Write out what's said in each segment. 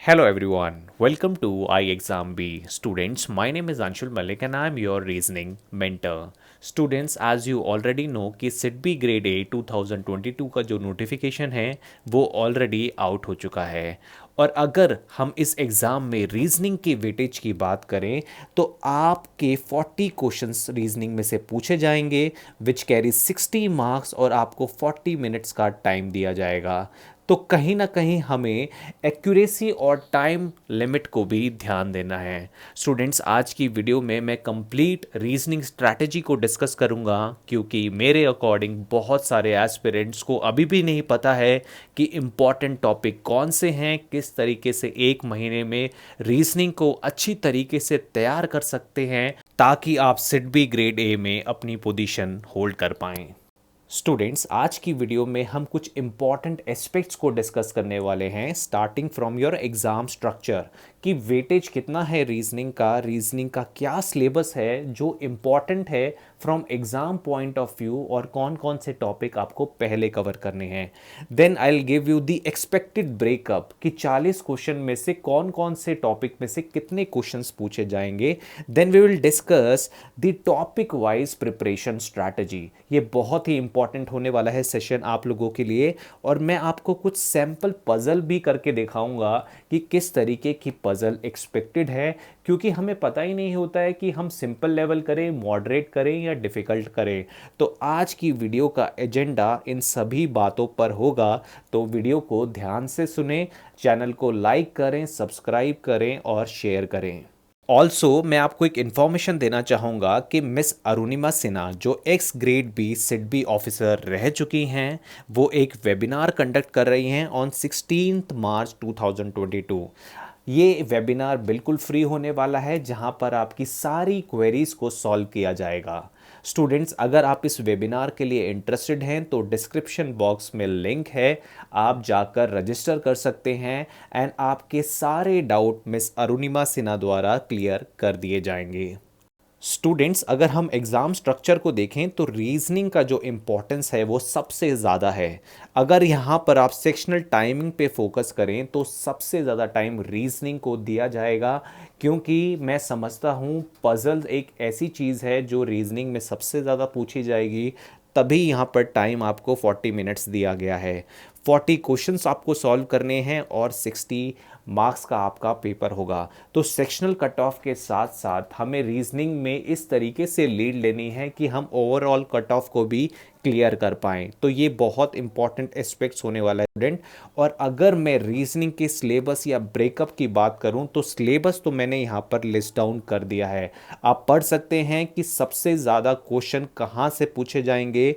Hello everyone, welcome to iExamB. Students, my name is Anshul Malik and I am your reasoning mentor. Students, as you already know कि सिटबी grade A 2022 का जो notification है वो already out हो चुका है। और अगर हम इस एग्ज़ाम में रीजनिंग के वेटेज की बात करें तो आपके 40 क्वेश्चंस रीजनिंग में से पूछे जाएंगे विच कैरी 60 मार्क्स और आपको 40 मिनट्स का टाइम दिया जाएगा। तो कहीं ना कहीं हमें एक्यूरेसी और टाइम लिमिट को भी ध्यान देना है। स्टूडेंट्स, आज की वीडियो में मैं कंप्लीट रीजनिंग स्ट्रैटेजी को डिस्कस करूंगा क्योंकि मेरे अकॉर्डिंग बहुत सारे एस्पिरेंट्स को अभी भी नहीं पता है कि इम्पॉर्टेंट टॉपिक कौन से हैं, किस तरीके से एक महीने में रीजनिंग को अच्छी तरीके से तैयार कर सकते हैं ताकि आप सिटबी ग्रेड ए में अपनी पोजीशन होल्ड कर पाएं। स्टूडेंट्स, आज की वीडियो में हम कुछ इंपॉर्टेंट एस्पेक्ट्स को डिस्कस करने वाले हैं starting from your exam structure कि वेटेज कितना है रीजनिंग का क्या सिलेबस है जो इम्पॉर्टेंट है from exam point of view और कौन कौन से टॉपिक आपको पहले कवर करने हैं। Then I will give you the expected breakup कि 40 क्वेश्चन में से कौन कौन से टॉपिक में से कितने क्वेश्चंस पूछे जाएंगे। Then we will discuss the topic wise preparation strategy. ये बहुत ही इंपॉर्टेंट होने वाला है सेशन आप लोगों के लिए और मैं आपको कुछ सैंपल पजल भी करके दिखाऊंगा कि किस तरीके की पजल एक्सपेक्टेड है, क्योंकि हमें पता ही नहीं होता है कि हम सिंपल लेवल करें, मॉडरेट करें या डिफ़िकल्ट करें। तो आज की वीडियो का एजेंडा इन सभी बातों पर होगा, तो वीडियो को ध्यान से सुने, चैनल को लाइक करें, सब्सक्राइब करें और शेयर करें। ऑल्सो मैं आपको एक इन्फॉर्मेशन देना चाहूँगा कि मिस अरुणिमा सिन्हा जो ex grade B SIDBI officer रह चुकी हैं, वो एक वेबिनार कंडक्ट कर रही हैं ऑन 16 मार्च 2022। ये वेबिनार बिल्कुल फ्री होने वाला है जहां पर आपकी सारी क्वेरीज को सॉल्व किया जाएगा। स्टूडेंट्स, अगर आप इस वेबिनार के लिए इंटरेस्टेड हैं तो डिस्क्रिप्शन बॉक्स में लिंक है, आप जाकर रजिस्टर कर सकते हैं एंड आपके सारे डाउट मिस अरुणिमा सिन्हा द्वारा क्लियर कर दिए जाएंगे। स्टूडेंट्स, अगर हम एग्ज़ाम स्ट्रक्चर को देखें तो रीजनिंग का जो इम्पोर्टेंस है वो सबसे ज़्यादा है। अगर यहाँ पर आप सेक्शनल टाइमिंग पे फोकस करें तो सबसे ज़्यादा टाइम रीजनिंग को दिया जाएगा, क्योंकि मैं समझता हूँ पजल एक ऐसी चीज़ है जो रीजनिंग में सबसे ज़्यादा पूछी जाएगी, तभी यहाँ पर टाइम आपको 40 मिनट्स दिया गया है। 40 क्वेश्चंस आपको सॉल्व करने हैं और 60 मार्क्स का आपका पेपर होगा। तो सेक्शनल कट ऑफ के साथ साथ हमें रीजनिंग में इस तरीके से लीड लेनी है कि हम ओवरऑल कट ऑफ को भी क्लियर कर पाएँ। तो ये बहुत इंपॉर्टेंट एस्पेक्ट्स होने वाला है स्टूडेंट। और अगर मैं रीजनिंग के सिलेबस या ब्रेकअप की बात करूं तो सिलेबस तो मैंने यहाँ पर लिस्ट डाउन कर दिया है, आप पढ़ सकते हैं कि सबसे ज़्यादा क्वेश्चन कहाँ से पूछे जाएंगे।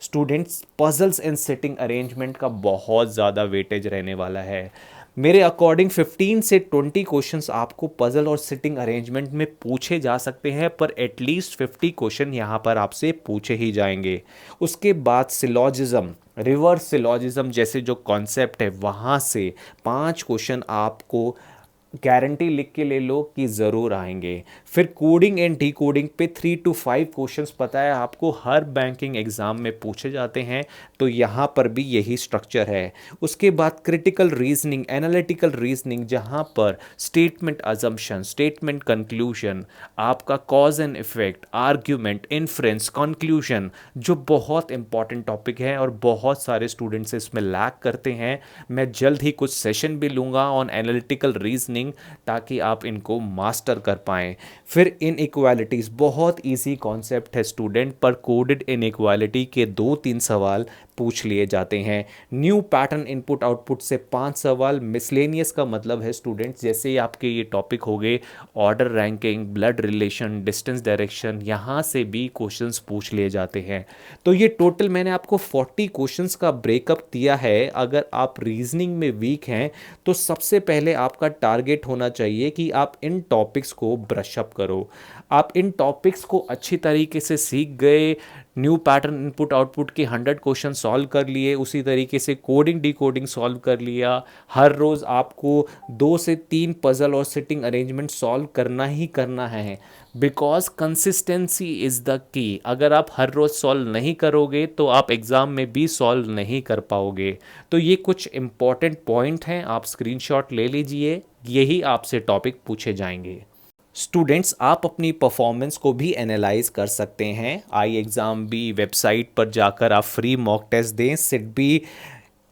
Students, puzzles and sitting arrangement का बहुत ज़्यादा वेटेज रहने वाला है। मेरे अकॉर्डिंग 15 से 20 क्वेश्चंस आपको पजल और सिटिंग अरेंजमेंट में पूछे जा सकते हैं, पर एटलीस्ट 50 क्वेश्चन यहाँ पर आपसे पूछे ही जाएंगे। उसके बाद सिलॉजिज्म, रिवर्स सिलॉजिज्म जैसे जो कॉन्सेप्ट है वहाँ से 5 क्वेश्चन आपको गारंटी लिख के ले लो कि ज़रूर आएंगे। फिर कोडिंग एंड डी कोडिंग पे 3 to 5 क्वेश्चंस पता है आपको हर बैंकिंग एग्ज़ाम में पूछे जाते हैं, तो यहाँ पर भी यही स्ट्रक्चर है। उसके बाद क्रिटिकल रीजनिंग, एनालिटिकल रीजनिंग, जहाँ पर स्टेटमेंट अजम्पशन, स्टेटमेंट कंक्लूजन, आपका cause and effect, argument, inference, conclusion, जो बहुत इंपॉर्टेंट टॉपिक है और बहुत सारे स्टूडेंट्स इसमें लैक करते हैं। मैं जल्द ही कुछ सेशन भी लूँगा ऑन एनालिटिकल रीजनिंग ताकि आप इनको मास्टर कर पाएँ। फिर इनइक्वालिटीज़, बहुत इजी कॉन्सेप्ट है स्टूडेंट, पर कोडेड इनइक्वालिटी के 2-3 सवाल पूछ लिए जाते हैं। न्यू पैटर्न इनपुट आउटपुट से 5 सवाल। मिसलेनियस का मतलब है स्टूडेंट्स जैसे ही आपके ये टॉपिक हो गए order ranking, blood relation, distance direction, यहाँ से भी क्वेश्चंस पूछ लिए जाते हैं। तो ये टोटल मैंने आपको 40 क्वेश्चंस का ब्रेकअप दिया है। अगर आप रीजनिंग में वीक हैं तो सबसे पहले आपका टारगेट होना चाहिए कि आप इन टॉपिक्स को ब्रश अप करो। आप इन टॉपिक्स को अच्छी तरीके से सीख गए, न्यू पैटर्न इनपुट आउटपुट के 100 क्वेश्चन सॉल्व कर लिए, उसी तरीके से कोडिंग डिकोडिंग सॉल्व कर लिया। हर रोज़ आपको 2 से 3 पजल और सिटिंग अरेंजमेंट सॉल्व करना ही करना है, because consistency is the key. अगर आप हर रोज़ सॉल्व नहीं करोगे तो आप एग्ज़ाम में भी सॉल्व नहीं कर पाओगे। तो ये कुछ इंपॉर्टेंट पॉइंट हैं, आप स्क्रीनशॉट ले लीजिए, यही आपसे टॉपिक पूछे जाएंगे। स्टूडेंट्स, आप अपनी परफॉर्मेंस को भी एनालाइज कर सकते हैं। आई एग्ज़ाम बी वेबसाइट पर जाकर आप फ्री मॉक टेस्ट दें। SIDBI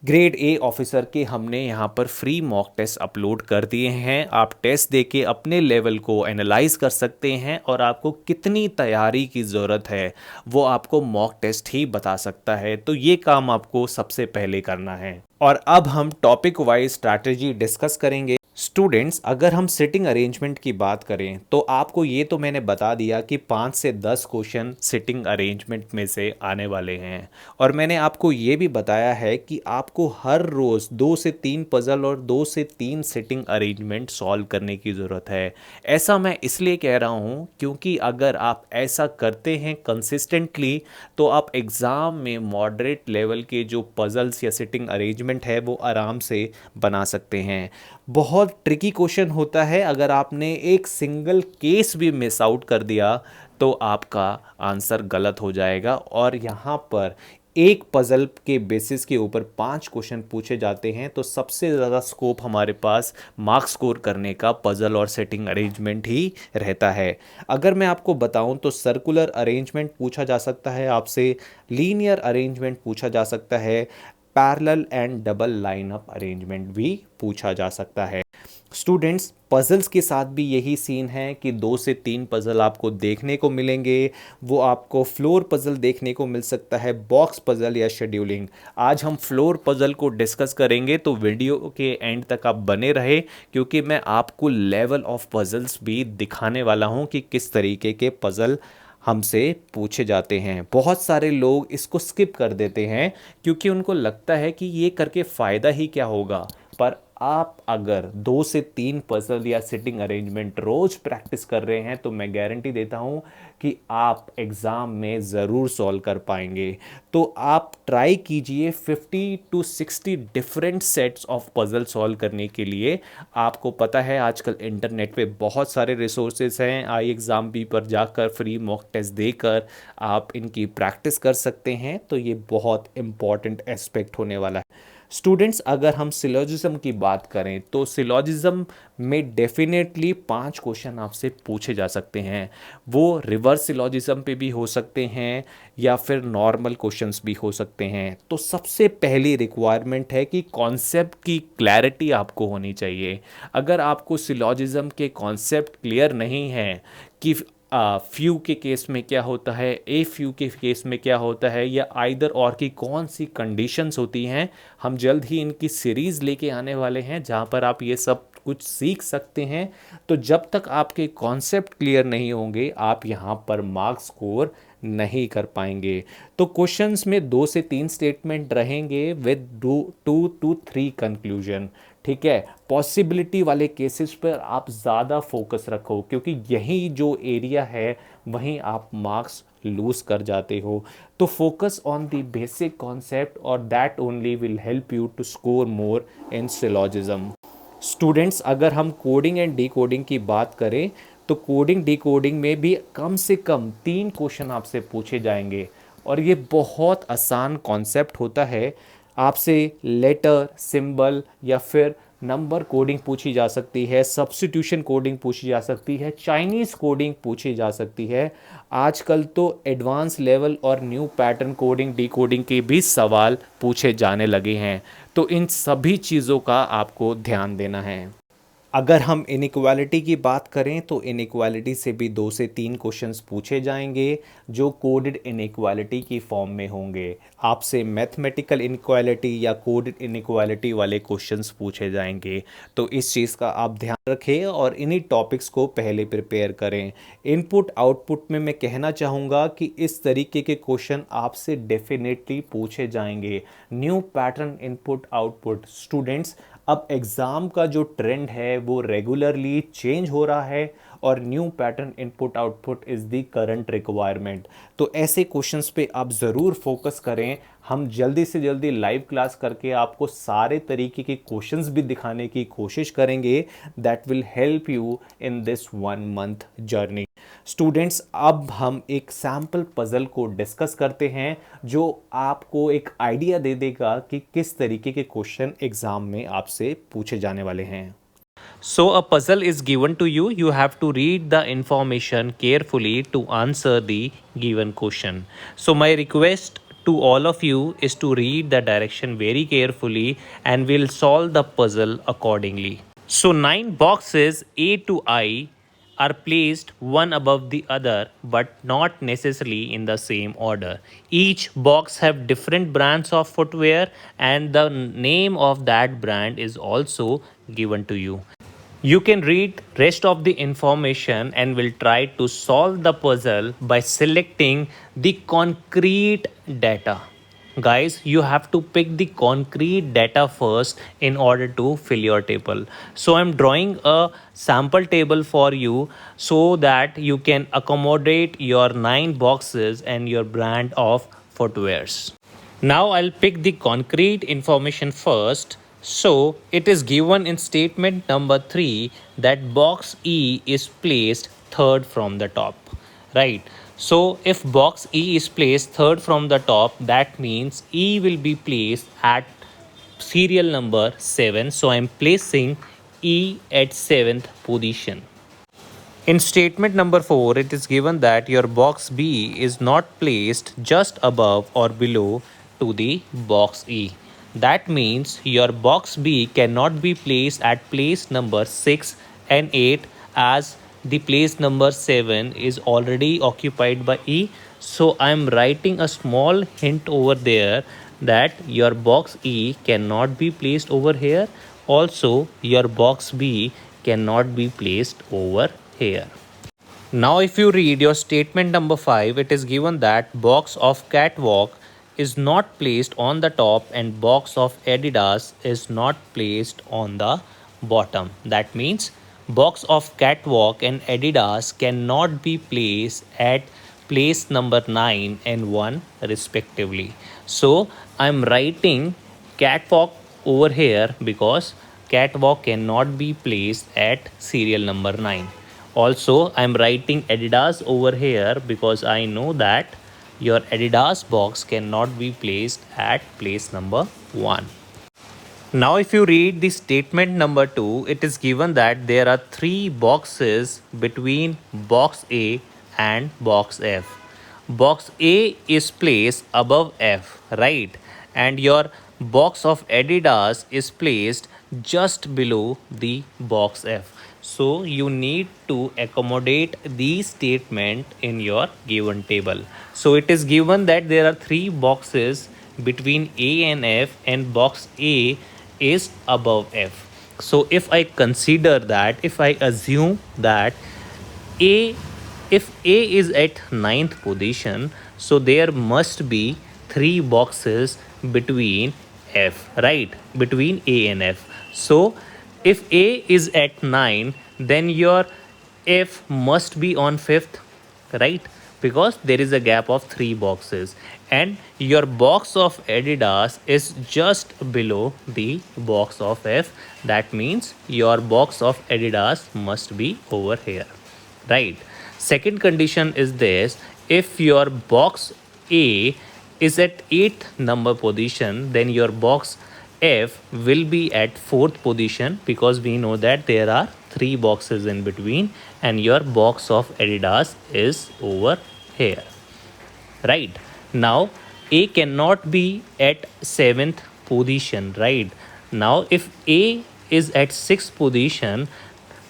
grade A officer के हमने यहाँ पर फ्री मॉक टेस्ट अपलोड कर दिए हैं। आप टेस्ट देके अपने लेवल को एनालाइज कर सकते हैं और आपको कितनी तैयारी की ज़रूरत है वो आपको मॉक टेस्ट ही बता सकता है। तो ये काम आपको सबसे पहले करना है। और अब हम टॉपिक वाइज स्ट्रैटेजी डिस्कस करेंगे। स्टूडेंट्स, अगर हम सिटिंग अरेंजमेंट की बात करें तो आपको ये तो मैंने बता दिया कि 5 से 10 क्वेश्चन सिटिंग अरेंजमेंट में से आने वाले हैं, और मैंने आपको ये भी बताया है कि आपको हर रोज़ 2 से 3 पजल और 2 से 3 सिटिंग अरेंजमेंट सॉल्व करने की ज़रूरत है। ऐसा मैं इसलिए कह रहा हूँ क्योंकि अगर आप ऐसा करते हैं कंसिस्टेंटली तो आप एग्ज़ाम में मॉडरेट लेवल के जो पजल्स या सिटिंग अरेंजमेंट है वो आराम से बना सकते हैं। बहुत ट्रिकी क्वेश्चन होता है, अगर आपने एक सिंगल केस भी मिस आउट कर दिया तो आपका आंसर गलत हो जाएगा। और यहाँ पर एक पजल के बेसिस के ऊपर 5 क्वेश्चन पूछे जाते हैं, तो सबसे ज़्यादा स्कोप हमारे पास मार्क्स स्कोर करने का पजल और सेटिंग अरेंजमेंट ही रहता है। अगर मैं आपको बताऊं तो सर्कुलर अरेंजमेंट पूछा जा सकता है आपसे, लीनियर अरेंजमेंट पूछा जा सकता है, parallel and double lineup arrangement भी पूछा जा सकता है। स्टूडेंट्स, पजल्स के साथ भी यही सीन है कि 2 से 3 पजल आपको देखने को मिलेंगे। वो आपको फ्लोर पजल देखने को मिल सकता है, बॉक्स पजल या शेड्यूलिंग। आज हम फ्लोर पजल को डिस्कस करेंगे, तो वीडियो के एंड तक आप बने रहे क्योंकि मैं आपको लेवल ऑफ पजल्स भी दिखाने वाला हूं कि किस तरीके के पजल हमसे पूछे जाते हैं। बहुत सारे लोग इसको स्किप कर देते हैं क्योंकि उनको लगता है कि ये करके फ़ायदा ही क्या होगा, पर आप अगर 2 से 3 पजल या सिटिंग अरेंजमेंट रोज प्रैक्टिस कर रहे हैं तो मैं गारंटी देता हूं कि आप एग्ज़ाम में ज़रूर सॉल्व कर पाएंगे। तो आप ट्राई कीजिए 50 to 60 different sets of puzzle solve करने के लिए। आपको पता है आजकल इंटरनेट पे बहुत सारे रिसोर्सेज हैं, आई एग्ज़ाम बी पर जाकर फ्री मॉक टेस्ट देकर आप इनकी प्रैक्टिस कर सकते हैं। तो ये बहुत इंपॉर्टेंट एस्पेक्ट होने वाला है। स्टूडेंट्स, अगर हम सिलोजिज्म की बात करें तो सिलोजिज्म में डेफिनेटली 5 क्वेश्चन आपसे पूछे जा सकते हैं। वो रिवर्स सिलोजिज्म पे भी हो सकते हैं या फिर नॉर्मल क्वेश्चंस भी हो सकते हैं। तो सबसे पहली रिक्वायरमेंट है कि कॉन्सेप्ट की क्लैरिटी आपको होनी चाहिए। अगर आपको सिलोजिज्म के कॉन्सेप्ट क्लियर नहीं है कि फ्यू के केस में क्या होता है, ए फ्यू के केस में क्या होता है, या आइदर और की कौन सी कंडीशंस होती हैं, हम जल्द ही इनकी सीरीज़ लेके आने वाले हैं जहां पर आप ये सब कुछ सीख सकते हैं। तो जब तक आपके कॉन्सेप्ट क्लियर नहीं होंगे आप यहाँ पर मार्क्स स्कोर नहीं कर पाएंगे। तो क्वेश्चंस में 2 से 3 स्टेटमेंट रहेंगे विद 2 to 3 कंक्लूजन। ठीक है, पॉसिबिलिटी वाले केसेस पर आप ज़्यादा फोकस रखो क्योंकि यही जो एरिया है वहीं आप मार्क्स लूज कर जाते हो। तो focus on the basic concept और that only will help you to score more in syllogism. Students, अगर हम कोडिंग एंड डिकोडिंग की बात करें तो कोडिंग डिकोडिंग में भी कम से कम 3 क्वेश्चन आपसे पूछे जाएंगे और ये बहुत आसान कॉन्सेप्ट होता है। आपसे लेटर, सिंबल या फिर नंबर कोडिंग पूछी जा सकती है, सब्स्टिट्यूशन कोडिंग पूछी जा सकती है, चाइनीज़ कोडिंग पूछी जा सकती है। आजकल तो एडवांस लेवल और न्यू पैटर्न कोडिंग डिकोडिंग के भी सवाल पूछे जाने लगे हैं। तो इन सभी चीज़ों का आपको ध्यान देना है। अगर हम इनइक्वालिटी की बात करें तो इनइक्वालिटी से भी 2 से 3 क्वेश्चंस पूछे जाएंगे जो कोडेड इनइक्वालिटी की फॉर्म में होंगे। आपसे मैथमेटिकल इनइक्वालिटी या कोडेड इनइक्वालिटी वाले क्वेश्चंस पूछे जाएंगे। तो इस चीज़ का आप ध्यान रखें और इन्हीं टॉपिक्स को पहले प्रिपेयर करें। इनपुट आउटपुट में मैं कहना चाहूँगा कि इस तरीके के क्वेश्चन आपसे डेफिनेटली पूछे जाएंगे। New pattern input output students, अब एग्ज़ाम का जो ट्रेंड है वो रेगुलरली चेंज हो रहा है और new pattern input output is the current requirement. तो ऐसे क्वेश्चंस पे आप ज़रूर फोकस करें। हम जल्दी से जल्दी लाइव क्लास करके आपको सारे तरीके के क्वेश्चंस भी दिखाने की कोशिश करेंगे that will help you in this 1 month journey. Students, अब हम एक सैम्पल पजल को डिस्कस करते हैं जो आपको एक आइडिया दे देगा कि किस तरीके के क्वेश्चन एग्जाम में आपसे पूछे जाने वाले हैं। So a puzzle is given to you. You have to read the information carefully to answer the given question. So my request to all of you is to read the direction very carefully and we'll solve the puzzle accordingly. So 9 boxes A to I are placed one above the other but not necessarily in the same order. Each box have different brands of footwear and the name of that brand is also given to you. You can read rest of the information and will try to solve the puzzle by selecting the concrete data. Guys, you have to pick the concrete data first in order to fill your table. So I'm drawing a sample table for you so that you can accommodate your 9 boxes and your brand of footwears. Now I'll pick the concrete information first. So it is given in statement number 3 that box E is placed third from the top, right? So if box E is placed third from the top, that means E will be placed at serial number 7. So I'm placing E at 7th position. In statement number 4, it is given that your box B is not placed just above or below to the box E. That means your box B cannot be placed at place number 6 and 8 as the place number 7 is already occupied by E. So I am writing a small hint over there that your box E cannot be placed over here. Also, your box B cannot be placed over here. Now if you read your statement number 5, it is given that box of catwalk is not placed on the top and box of Adidas is not placed on the bottom. That means box of catwalk and Adidas cannot be placed at place number 9 and 1 respectively. So I'm writing catwalk over here because catwalk cannot be placed at serial number 9. Also, I'm writing Adidas over here because I know that your Adidas box cannot be placed at place number 1. Now if you read the statement number 2, it is given that there are 3 boxes between box A and box F. Box A is placed above F, right? And your box of Adidas is placed just below the box F. So you need to accommodate these statement in your given table. So it is given that there are 3 boxes between A and F and box A is above F. So if I consider that, if I assume that A, if A is at 9th position, so there must be 3 boxes between F, right? Between A and F. So if A is at 9, then your F must be on 5th, right? Because there is a gap of 3 boxes and your box of Adidas is just below the box of F. That means your box of Adidas must be over here, right? Second condition is this: if your box A is at 8th number position, then your box F will be at 4th position because we know that there are 3 boxes in between and your box of Adidas is over here, right? Now A cannot be at 7th position, right? Now if A is at 6th position,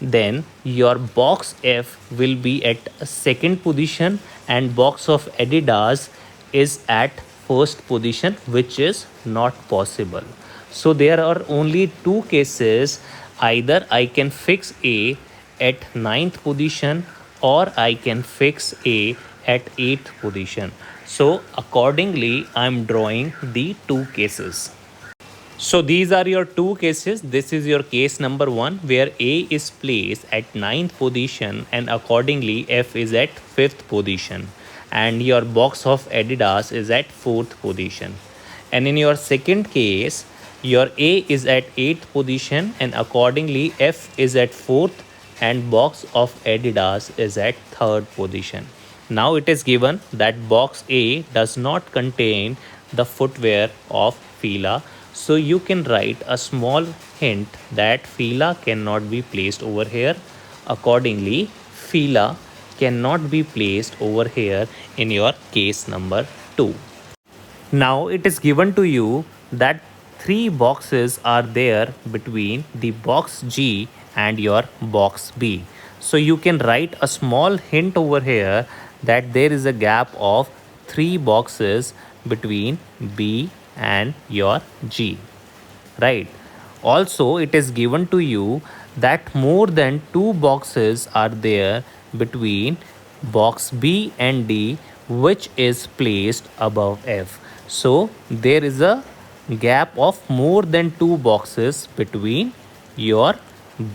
then your box F will be at 2nd position and box of Adidas is at 1st position, which is not possible. So there are only 2 cases: either I can fix A at 9th position or I can fix A at 8th position. So accordingly, I'm drawing the 2 cases. So these are your two cases. This is your case number 1 where A is placed at ninth position and accordingly F is at 5th position and your box of Adidas is at 4th position. And in your second case, your A is at 8th position and accordingly F is at 4th and box of Adidas is at 3rd position. Now it is given that box A does not contain the footwear of Fila. So you can write a small hint that Fila cannot be placed over here. Accordingly, Fila cannot be placed over here in your case number 2. Now it is given to you that 3 boxes are there between the box G and your box B. So you can write a small hint over here that there is a gap of 3 boxes between B and your G, right? Also it is given to you that more than 2 boxes are there between box B and D which is placed above F. So there is a gap of more than 2 boxes between your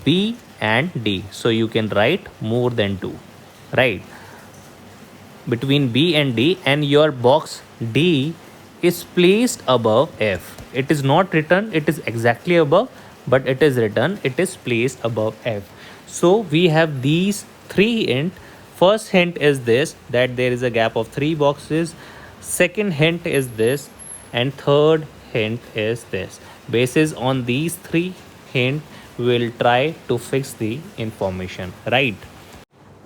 B and D. So you can write more than 2, right? Between B and D, and your box D is placed above F. It is not written it is exactly above, but it is written it is placed above F. So we have these 3 hint. First hint is this, that there is a gap of 3 boxes. Second hint is this, and third hint is this. Basis on these 3 hint, we will try to fix the information, right?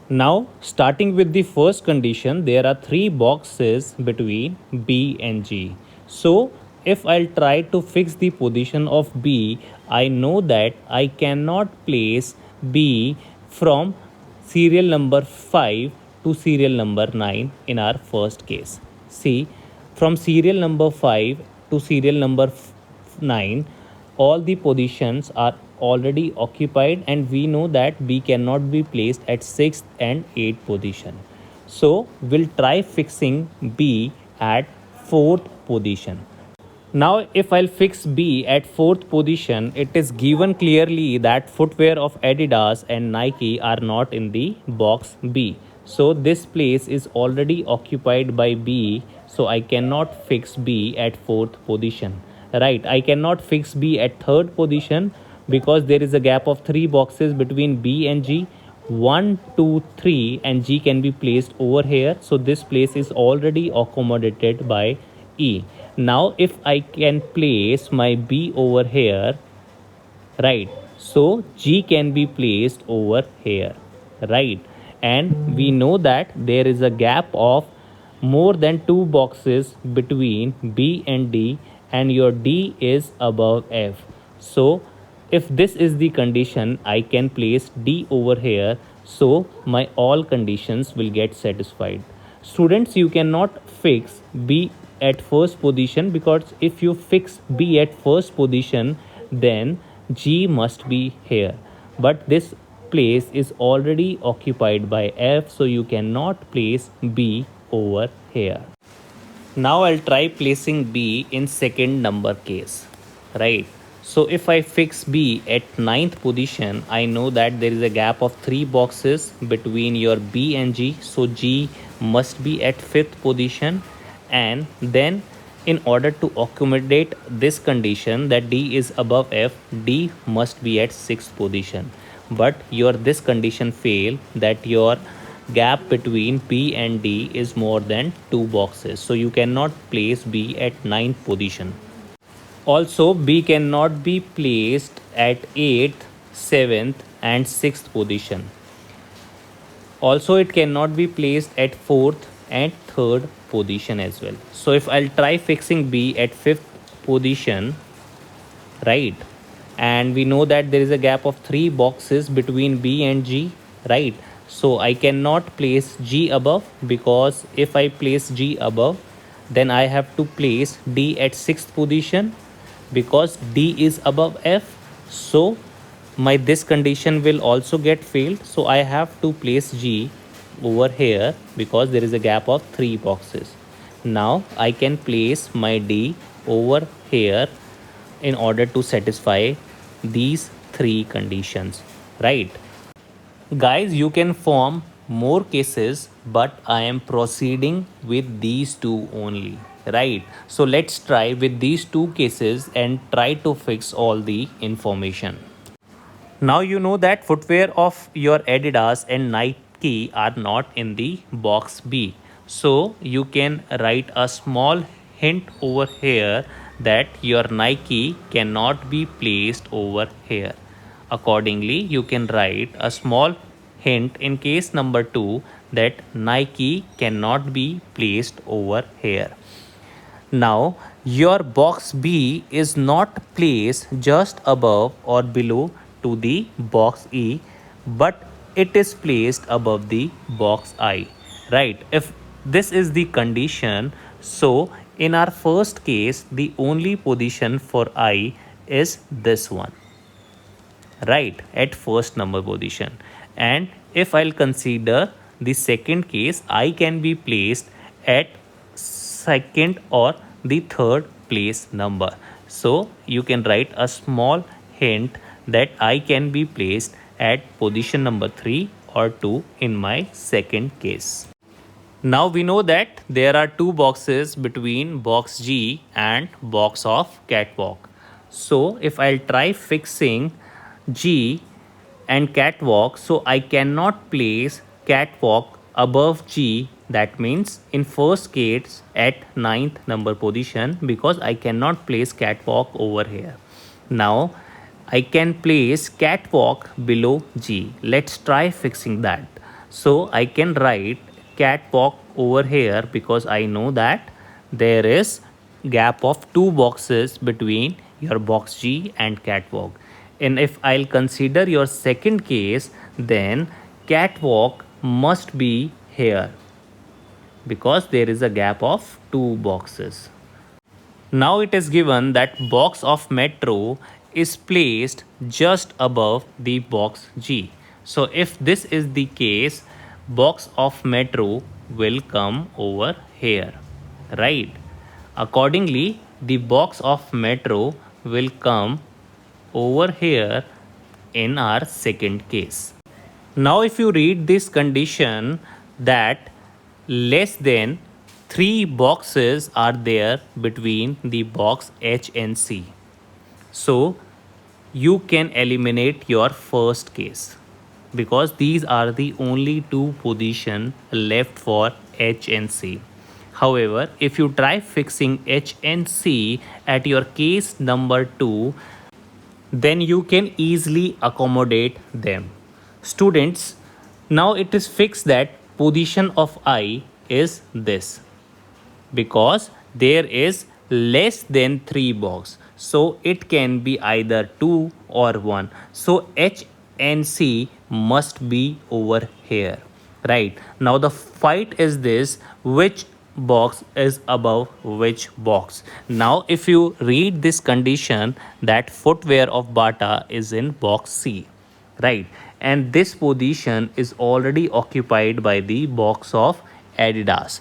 Now starting with the first condition, there are 3 boxes between B and G. So if I'll try to fix the position of B, I know that I cannot place B from serial number 5 to serial number 9 in our first case. See, from serial number 5 to serial number 9, all the positions are already occupied and we know that B cannot be placed at 6th and 8th position. So we'll try fixing B at 4th position. Now if I'll fix B at 4th position, it is given clearly that footwear of Adidas and Nike are not in the box B. So this place is already occupied by B, so I cannot fix B at 4th position. Right, I cannot fix B at 3rd position because there is a gap of 3 boxes between B and G. 1, 2, 3 and G can be placed over here. So this place is already accommodated by E. Now if I can place my B over here, right, so G can be placed over here, right? And we know that there is a gap of more than 2 boxes between B and D, and your D is above F. So if this is the condition, I can place D over here, so my all conditions will get satisfied. Students, you cannot fix B at first position because if you fix B at first position, then G must be here. But this place is already occupied by F, so you cannot place B over here. Now I'll try placing B in second number case, right? So if I fix B at 9th position, I know that there is a gap of 3 boxes between your B and G. So G must be at 5th position, and then in order to accommodate this condition that D is above F, D must be at 6th position. But your this condition fail, that your gap between B and D is more than 2 boxes. So you cannot place B at 9th position. Also, B cannot be placed at 8th, 7th and 6th position. Also, it cannot be placed at 4th and 3rd position as well. So if I'll try fixing B at 5th position, right, and we know that there is a gap of 3 boxes between B and G, right? So I cannot place G above, because if I place G above, then I have to place D at 6th position because D is above F. So my this condition will also get failed. So I have to place G over here because there is a gap of 3 boxes. Now I can place my D over here in order to satisfy these three conditions, right? Guys, you can form more cases, but I am proceeding with these two only, right? So let's try with these two cases and try to fix all the information. Now you know that footwear of your Adidas and Nike are not in the box B. So you can write a small hint over here that your Nike cannot be placed over here. Accordingly, you can write a small hint in case number 2 that Nike cannot be placed over here. Now, your box B is not placed just above or below to the box E, but it is placed above the box I, right? If this is the condition, so in our first case, the only position for I is this one, right, at first number position. And if I'll consider the second case, I can be placed at second or the third place number. So you can write a small hint that I can be placed at position number 3 or 2 in my second case. Now we know that there are two boxes between box G and box of catwalk. So if I'll try fixing G and catwalk, so I cannot place catwalk above G. That means in first case at ninth number position, because I cannot place catwalk over here. Now I can place catwalk below G. Let's try fixing that. So I can write catwalk over here because I know that there is gap of two boxes between your box G and catwalk. And if I'll consider your second case, then catwalk must be here because there is a gap of two boxes. Now it is given that box of metro is placed just above the box G. So if this is the case, box of metro will come over here, right? Accordingly, the box of metro will come over here in our second case. Now if you read this condition that less than 3 boxes are there between the box H and C, so you can eliminate your first case because these are the only two positions left for H and C. However, if you try fixing H and C at your case number 2, then you can easily accommodate them. Students, now it is fixed that position of I is this because there is less than 3 box, so it can be either 2 or 1. So H and C must be over here, right? Now the fight is this, which box is above which box. Now if you read this condition that footwear of Bata is in box C, right, and this position is already occupied by the box of Adidas,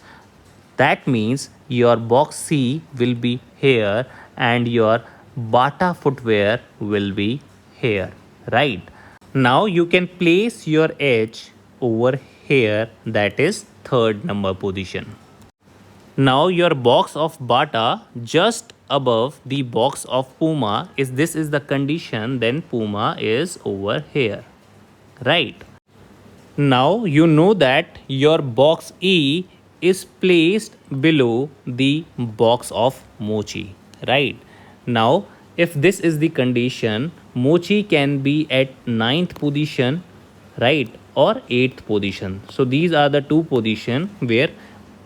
that means your box C will be here and your Bata footwear will be here, right? Now you can place your H over here, that is third number position. Now your box of Bata just above the box of Puma is, this is the condition, then Puma is over here, right? Now you know that your box E is placed below the box of Mochi, right? Now if this is the condition, Mochi can be at ninth position, right, or 8th position. So these are the two positions where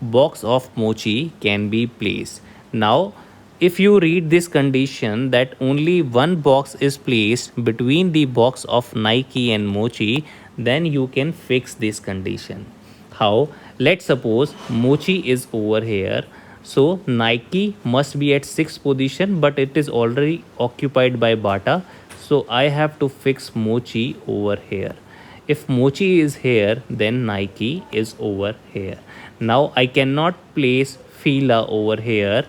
box of Mochi can be placed. Now if you read this condition that only one box is placed between the box of Nike and Mochi, then you can fix this condition. How? Let's suppose Mochi is over here, so Nike must be at 6th position, but it is already occupied by Bata, so I have to fix Mochi over here. If Mochi is here, then Nike is over here. Now I cannot place Fila over here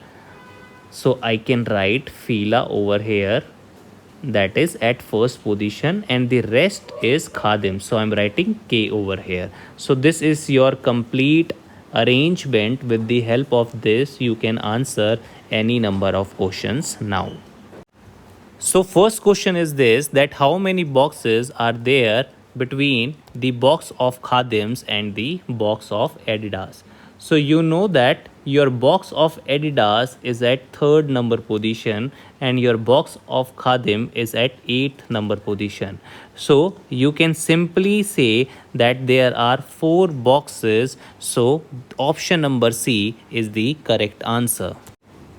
So I can write Fila over here, that is at first position, and the rest is Khadim. So I'm writing K over here. So this is your complete arrangement. With the help of this, you can answer any number of questions now. So first question is this, that how many boxes are there between the box of Khadims and the box of Adidas? So you know that your box of Adidas is at third number position and your box of Khadim is at eighth number position. So you can simply say that there are four boxes. So option number C is the correct answer.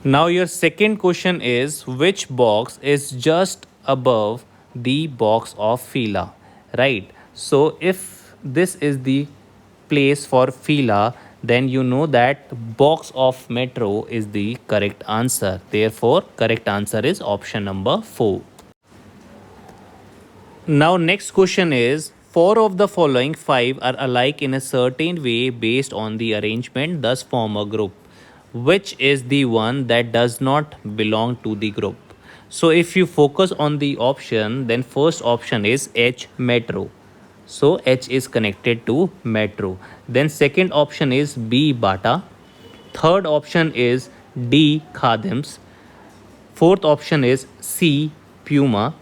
Now your second question is, which box is just above the box of Fila, right? So if this is the place for Fila, then you know that box of Metro is the correct answer. Therefore, correct answer is option number 4. Now next question is, four of the following five are alike in a certain way based on the arrangement, thus form a group. Which is the one that does not belong to the group? So if you focus on the option, then first option is H, Metro. So H is connected to Metro. Then second option is B, Bata. Third option is D, Khadims. Fourth option is C, Puma,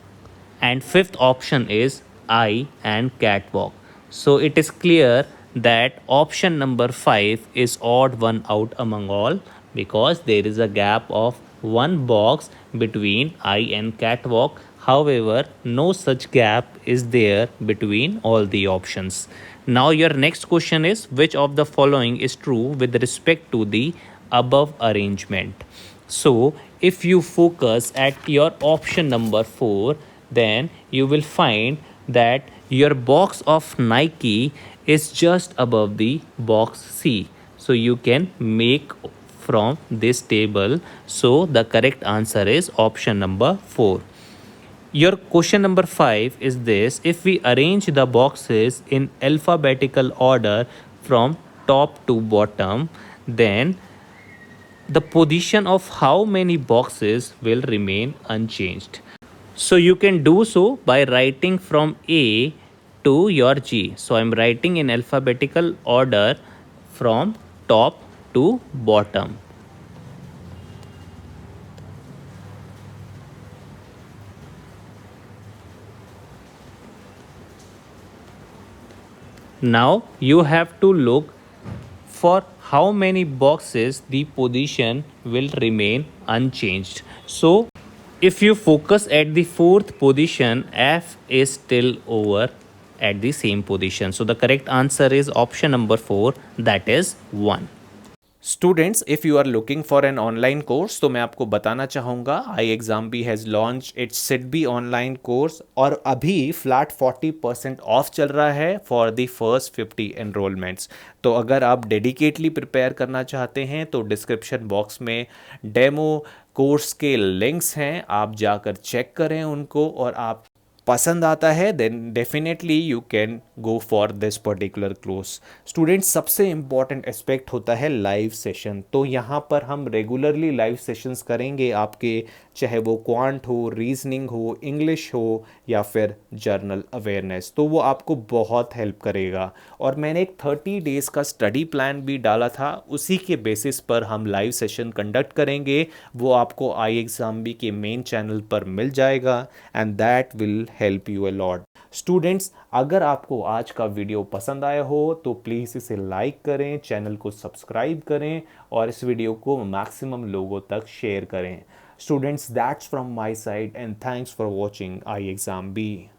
and fifth option is I and Catwalk. So it is clear that option number 5 is odd one out among all, because there is a gap of one box between I and Catwalk. However, no such gap is there between all the options. Now your next question is, which of the following is true with respect to the above arrangement? So if you focus at your option number 4, then you will find that your box of Nike is just above the box C. So you can make from this table. So the correct answer is option number 4. Your question number 5 is this, if we arrange the boxes in alphabetical order from top to bottom, then the position of how many boxes will remain unchanged. So you can do so by writing from A to your G. So I'm writing in alphabetical order from top to bottom. Now you have to look for how many boxes the position will remain unchanged. So if you focus at the fourth position, F is still over at the same position. So the correct answer is option number 4, that is 1. Students, if you are looking for an online course, तो मैं आपको बताना चाहूँगा I exam B has launch its sit B online course, और अभी flat 40% of चल रहा है फॉर द फर्स्ट 50 एनरोलमेंट्स। तो अगर आप डेडिकेटली प्रिपेयर करना चाहते हैं तो डिस्क्रिप्शन बॉक्स में डेमो कोर्स के लिंक्स हैं, आप जाकर चेक करें उनको, और आप पसंद आता है then definitely you can go for this particular course. Students, सबसे इम्पॉर्टेंट एस्पेक्ट होता है लाइव सेशन। तो यहाँ पर हम रेगुलरली लाइव सेशंस करेंगे आपके, चाहे वो क्वांट हो, रीजनिंग हो, इंग्लिश हो या फिर जर्नल अवेयरनेस, तो वो आपको बहुत हेल्प करेगा। और मैंने एक 30 डेज़ का स्टडी प्लान भी डाला था, उसी के बेसिस पर हम लाइव सेशन कंडक्ट करेंगे। वो आपको आई एग्ज़ाम बी के मेन चैनल पर मिल जाएगा and that will help you a lot. Students, अगर आपको आज का वीडियो पसंद आया हो तो प्लीज़ इसे लाइक करें, चैनल को सब्सक्राइब करें और इस वीडियो को मैक्सिमम लोगों तक शेयर करें। Students, that's from my side and thanks for watching I exam B.